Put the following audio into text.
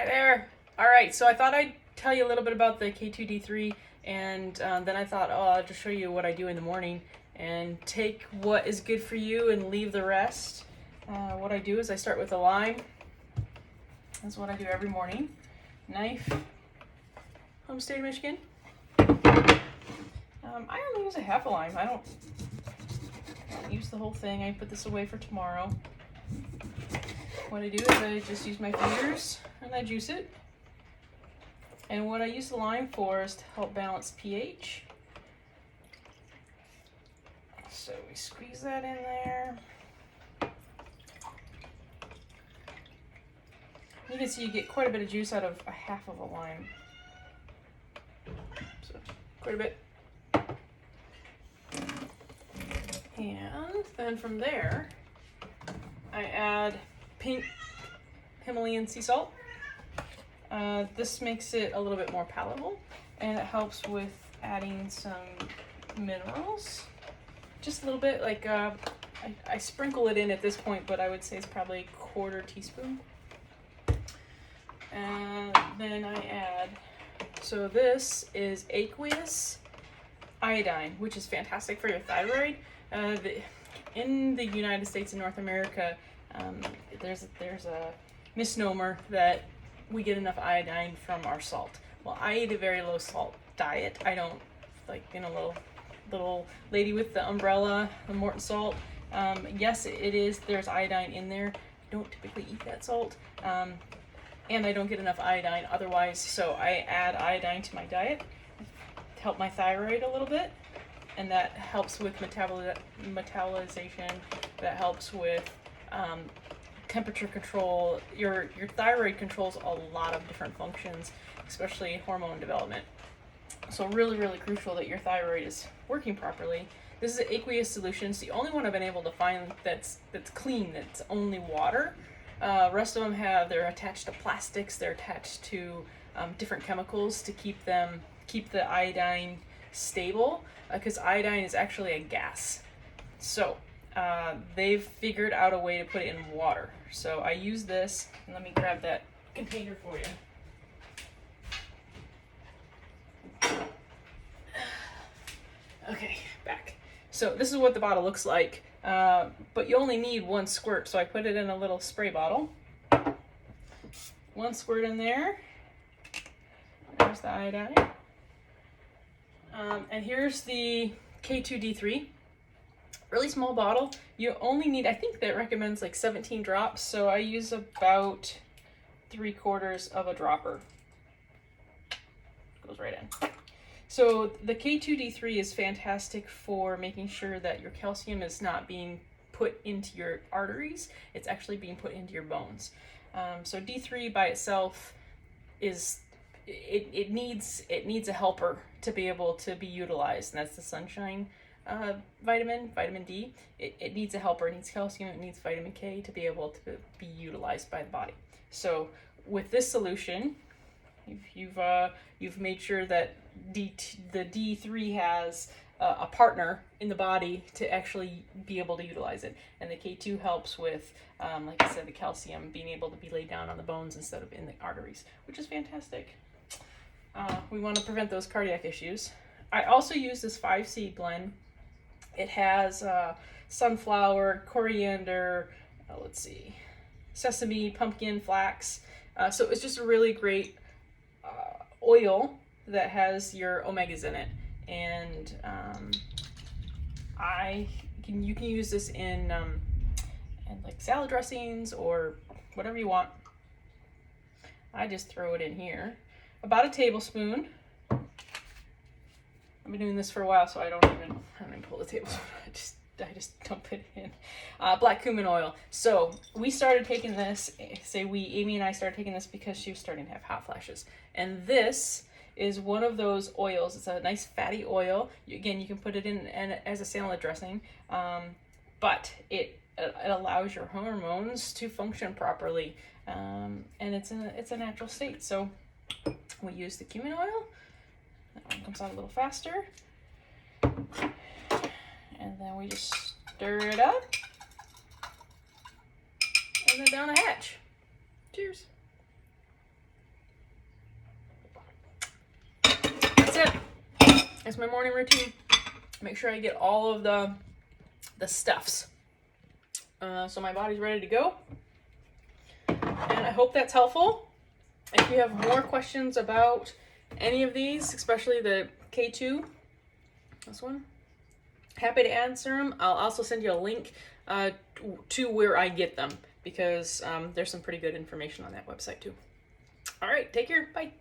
there. All right, so I thought I'd tell you a little bit about the K2D3, and then I thought, oh, I'll just show you what I do in the morning and take what is good for you and leave the rest. What I do is I start with a lime. That's what I do every morning. Knife, home state of Michigan. I only use a half a lime. I don't use the whole thing. I put this away for tomorrow. What I do is I just use my fingers and I juice it. And what I use the lime for is to help balance pH. So we squeeze that in there. You can see you get quite a bit of juice out of a half of a lime. So quite a bit. And then from there, I add pink Himalayan sea salt. This makes it a little bit more palatable, and it helps with adding some minerals. Just a little bit, like I sprinkle it in at this point, but I would say it's probably a quarter teaspoon. And then I add, so this is aqueous iodine, which is fantastic for your thyroid. In the United States and North America, there's a misnomer that we get enough iodine from our salt. Well, I eat a very low salt diet. I don't like, little lady with the umbrella, the Morton salt. Yes, it is. There's iodine in there. I don't typically eat that salt, and I don't get enough iodine otherwise. So I add iodine to my diet to help my thyroid a little bit, and that helps with metabolization. That helps with temperature control. Your thyroid controls a lot of different functions, especially hormone development. So really, really crucial that your thyroid is working properly. This is an aqueous solution. It's the only one I've been able to find that's clean, that's only water. Rest of them they're attached to plastics, they're attached to different chemicals to keep the iodine stable, because iodine is actually a gas. So they've figured out a way to put it in water. So I use this, and let me grab that container for you. Okay, back. So this is what the bottle looks like, but you only need one squirt, so I put it in a little spray bottle. One squirt in there. There's the iodine. And here's the K2D3. Really small bottle. You only need, I think that recommends like 17 drops, so I use about 3/4 of a dropper. Goes right in. So the K2D3 is fantastic for making sure that your calcium is not being put into your arteries, it's actually being put into your bones. So D3 by itself it needs a helper to be able to be utilized, and that's the sunshine vitamin D. It needs a helper. It needs calcium. It needs vitamin K to be able to be utilized by the body. So with this solution, you've made sure that the D3 has a partner in the body to actually be able to utilize it, and the K2 helps with, like I said, the calcium being able to be laid down on the bones instead of in the arteries, which is fantastic. We want to prevent those cardiac issues. I also use this 5-seed blend. It has sunflower, coriander, sesame, pumpkin, flax. So it's just a really great oil that has your omegas in it, and you can use this in like salad dressings or whatever you want. I just throw it in here, about a tablespoon. I've been doing this for a while, so I don't even pull the tablespoon. I just dump it in. Black cumin oil. So we started taking this, Amy and I started taking this because she was starting to have hot flashes. And this is one of those oils. It's a nice fatty oil. Again, you can put it in as a salad dressing, but it allows your hormones to function properly, and it's a natural state. So we use the cumin oil. That one comes out a little faster. And then we just stir it up. And then down the hatch. Cheers. It's my morning routine. Make sure I get all of the stuffs. So my body's ready to go. And I hope that's helpful. If you have more questions about any of these, especially the K2, this one, happy to answer them. I'll also send you a link to where I get them, because there's some pretty good information on that website too. All right, take care. Bye.